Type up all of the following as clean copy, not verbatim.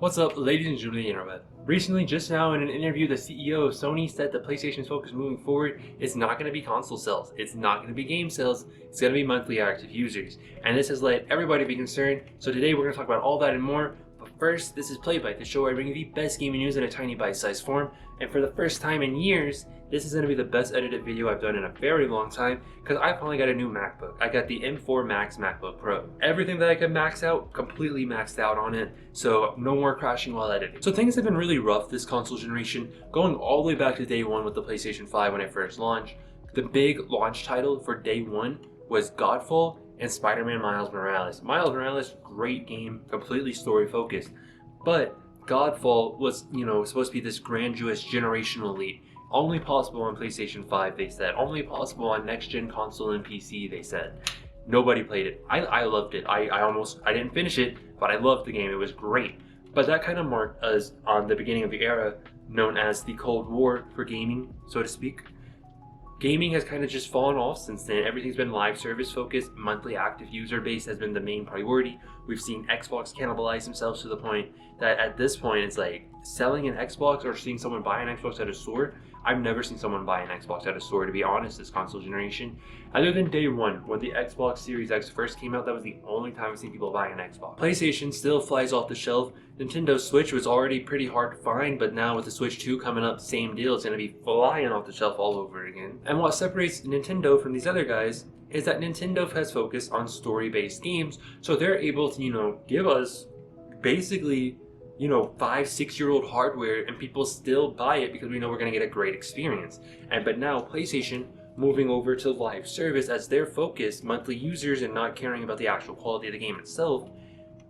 What's up, ladies and gentlemen of the internet? Recently, just now in an interview, the CEO of Sony said that PlayStation's focus moving forward is not going to be console sales, it's not going to be game sales, it's going to be monthly active users. And this has led everybody to be concerned, so today we're going to talk about all that and more. But first, this is Playbite, the show where I bring you the best gaming news in a tiny bite-sized form. And for the first time in years, this is going to be the best edited video I've done in a very long time because I finally got a new MacBook. I got the M4 Max MacBook Pro. Everything that I could max out, completely maxed out on it, so no more crashing while editing. So things have been really rough this console generation, going all the way back to day one with the PlayStation 5 when it first launched. The big launch title for day one was Godfall and Spider-Man Miles Morales. Miles Morales, great game, completely story focused, but Godfall was, supposed to be this grandiose generational leap. Only possible on PlayStation 5, they said. Only possible on next-gen console and PC, they said. Nobody played it. I loved it. I didn't finish it, but I loved the game. It was great. But that kind of marked us on the beginning of the era known as the Cold War for gaming, so to speak. Gaming has kind of just fallen off since then. Everything's been live service focused. Monthly active user base has been the main priority. We've seen Xbox cannibalize themselves to the point that at this point it's like selling an Xbox or seeing someone buy an Xbox at a store. I've never seen someone buy an Xbox at a store, to be honest, this console generation. Other than day one, when the Xbox Series X first came out, that was the only time I've seen people buy an Xbox. PlayStation still flies off the shelf. Nintendo Switch was already pretty hard to find, but now with the Switch 2 coming up, same deal, it's going to be flying off the shelf all over again. And what separates Nintendo from these other guys is that Nintendo has focused on story-based games, so they're able to, give us basically 5-6-year-old hardware and people still buy it because we know we're going to get a great experience. But now PlayStation moving over to live service as their focus, monthly users, and not caring about the actual quality of the game itself,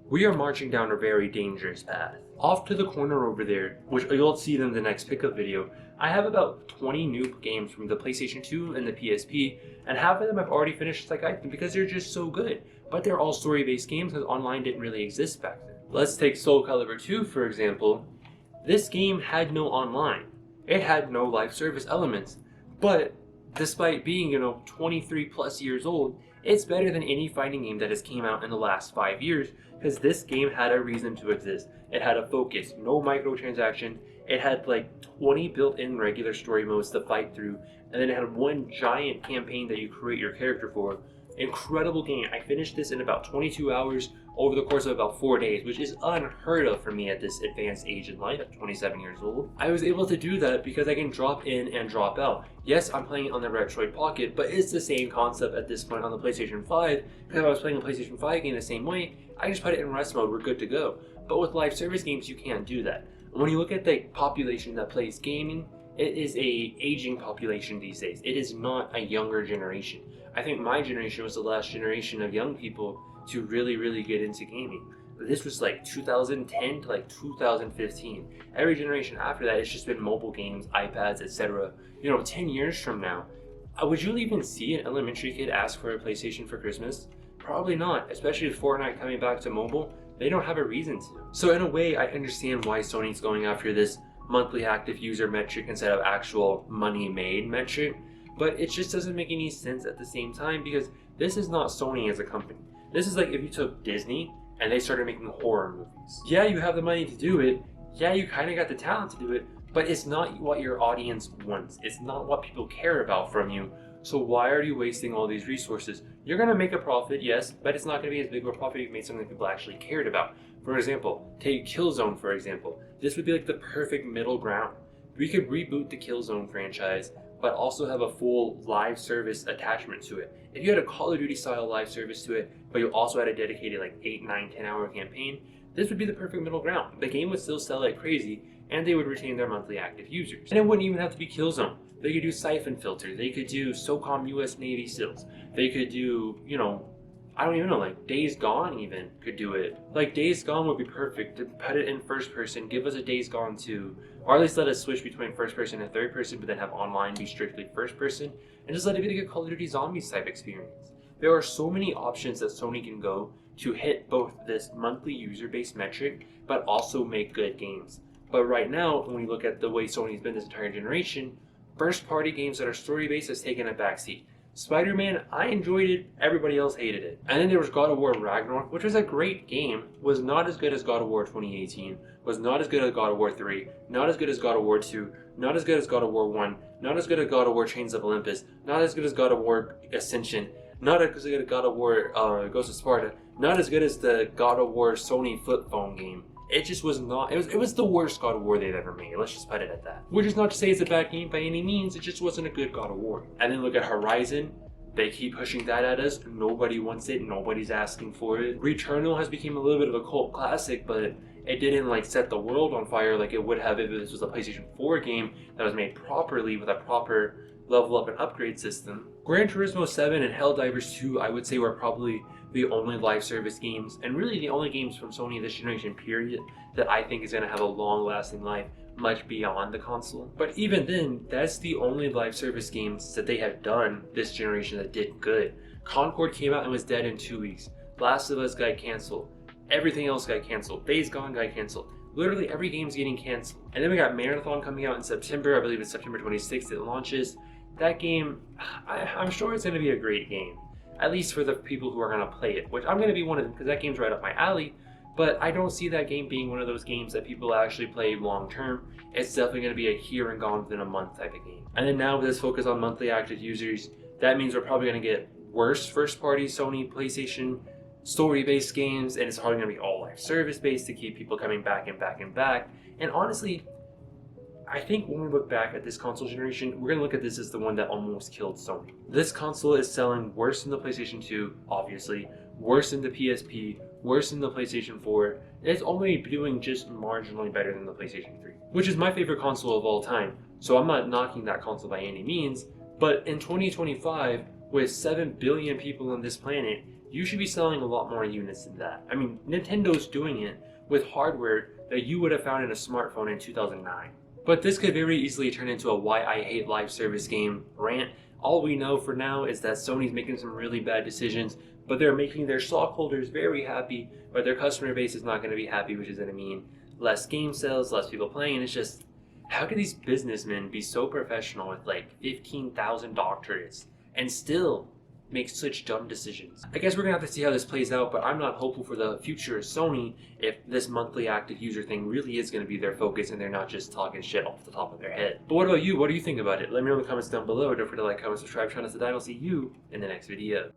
we are marching down a very dangerous path. Off to the corner over there, which you'll see in the next pickup video, I have about 20 new games from the PlayStation 2 and the PSP, and half of them I've already finished because they're just so good. But they're all story-based games because online didn't really exist back then. Let's take Soulcalibur II for example. This game had no online. It had no live service elements. But despite being, 23 plus years old, it's better than any fighting game that has came out in the last 5 years because this game had a reason to exist. It had a focus, no microtransaction. It had like 20 built-in regular story modes to fight through, and then it had one giant campaign that you create your character for. Incredible game. I finished this in about 22 hours over the course of about 4 days, which is unheard of for me at this advanced age in life at 27 years old. I was able to do that because I can drop in and drop out. Yes, I'm playing it on the Retroid Pocket, but it's the same concept at this point on the PlayStation 5. Because if I was playing a PlayStation 5 game the same way, I just put it in rest mode, we're good to go. But with live service games, you can't do that. When you look at the population that plays gaming, it is a aging population these days. It is not a younger generation. I think my generation was the last generation of young people to really get into gaming. This was like 2010 to like 2015. Every generation after that, it's just been mobile games, iPads, etc. 10 years from now, would you even see an elementary kid ask for a PlayStation for Christmas? Probably not, especially with Fortnite coming back to mobile. They don't have a reason to. So in a way, I understand why Sony's going after this monthly active user metric instead of actual money made metric, but it just doesn't make any sense at the same time because this is not Sony as a company. This is like if you took Disney and they started making horror movies. Yeah, you have the money to do it. Yeah, you kind of got the talent to do it, but it's not what your audience wants. It's not what people care about from you. So why are you wasting all these resources? You're going to make a profit, yes, but it's not going to be as big of a profit if you made something that people actually cared about. For example, take Killzone for example. This would be like the perfect middle ground. We could reboot the Killzone franchise, but also have a full live service attachment to it. If you had a Call of Duty style live service to it, but you also had a dedicated like 8, 9, 10 hour campaign, this would be the perfect middle ground. The game would still sell like crazy, and they would retain their monthly active users. And it wouldn't even have to be Killzone. They could do Siphon Filter, they could do SOCOM US Navy SEALs, they could do, I don't even know, like Days Gone even could do it. Like Days Gone would be perfect to put it in first person, give us a Days Gone 2, or at least let us switch between first person and third person, but then have online be strictly first person, and just let it be like a Call of Duty Zombies type experience. There are so many options that Sony can go to hit both this monthly user base metric, but also make good games. But right now, when we look at the way Sony's been this entire generation, first party games that are story based has taken a backseat. Spider-Man, I enjoyed it, everybody else hated it. And then there was God of War Ragnarok, which was a great game, was not as good as God of War 2018, was not as good as God of War 3, not as good as God of War 2, not as good as God of War 1, not as good as God of War Chains of Olympus, not as good as God of War Ascension, not as good as God of War Ghost of Sparta, not as good as the God of War Sony flip phone game. It just was not, it was the worst God of War they've ever made, let's just put it at that. Which is not to say it's a bad game by any means, it just wasn't a good God of War. And then look at Horizon, they keep pushing that at us, nobody wants it, nobody's asking for it. Returnal has become a little bit of a cult classic, but it didn't like set the world on fire like it would have if this was a PlayStation 4 game that was made properly with a proper level up and upgrade system. Gran Turismo 7 and Helldivers 2 I would say were probably the only live service games, and really the only games from Sony this generation period, that I think is going to have a long lasting life much beyond the console. But even then, that's the only live service games that they have done this generation that did good. Concord came out and was dead in 2 weeks. Last of Us got cancelled. Everything else got cancelled. Days Gone got cancelled. Literally every game's getting cancelled. And then we got Marathon coming out in September. I believe it's September 26th it launches. That game, I'm sure it's going to be a great game. At least for the people who are going to play it, which I'm going to be one of them because that game's right up my alley. But I don't see that game being one of those games that people actually play long term. It's definitely going to be a here and gone within a month type of game. And then now with this focus on monthly active users, that means we're probably going to get worse first party Sony PlayStation story based games, and it's probably going to be all live service based to keep people coming back and back and back. And honestly, I think when we look back at this console generation, we're going to look at this as the one that almost killed Sony. This console is selling worse than the PlayStation 2, obviously, worse than the PSP, worse than the PlayStation 4. It's only doing just marginally better than the PlayStation 3, which is my favorite console of all time. So I'm not knocking that console by any means, but in 2025, with 7 billion people on this planet, you should be selling a lot more units than that. I mean, Nintendo's doing it with hardware that you would have found in a smartphone in 2009. But this could very easily turn into a why I hate live service game rant. All we know for now is that Sony's making some really bad decisions, but they're making their stockholders very happy, but their customer base is not going to be happy, which is going to mean less game sales, less people playing, and it's just, how can these businessmen be so professional with like 15,000 doctorates and still make such dumb decisions? I guess we're gonna have to see how this plays out, but I'm not hopeful for the future of Sony if this monthly active user thing really is gonna be their focus and they're not just talking shit off the top of their head. But what about you? What do you think about it? Let me know in the comments down below. Don't forget to like, comment, subscribe, try not to die. I'll see you in the next video.